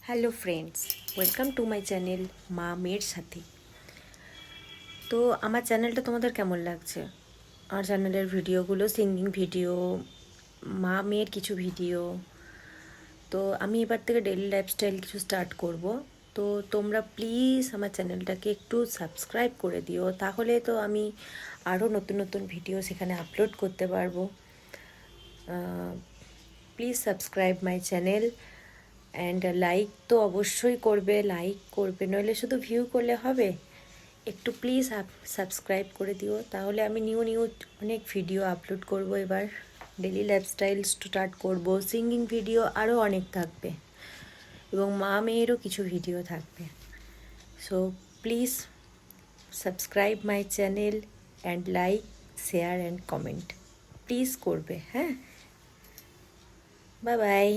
Hello friends, welcome to my channel মা মেয়ের সাথে। তো আমার চ্যানেলটা তোমাদের কেমন লাগছে? আমার চ্যানেলের ভিডিওগুলো সিঙ্গিং ভিডিও, মা মেয়ের কিছু ভিডিও। তো আমি এবার থেকে ডেইলি লাইফস্টাইল কিছু স্টার্ট করব। তো তোমরা প্লিজ আমার চ্যানেলটাকে একটু সাবস্ক্রাইব করে দিও, তাহলে তো আমি আরও নতুন নতুন ভিডিও সেখানে আপলোড করতে পারবো। Please subscribe my channel and like তো অবশ্যই করবে, লাইক করবে, নইলে শুধু ভিউ করলে হবে। একটু প্লিজ সাবস্ক্রাইব করে দিও, তাহলে আমি নিউ নিউ অনেক ভিডিও আপলোড করব। এবার ডেলি লাইফস্টাইল স্টার্ট করব, সিঙ্গিং ভিডিও আরও অনেক থাকবে এবং মা মেয়েরও কিছু ভিডিও থাকবে। So please subscribe my channel and like, share and comment please করবে। হ্যাঁ, বাই বাই।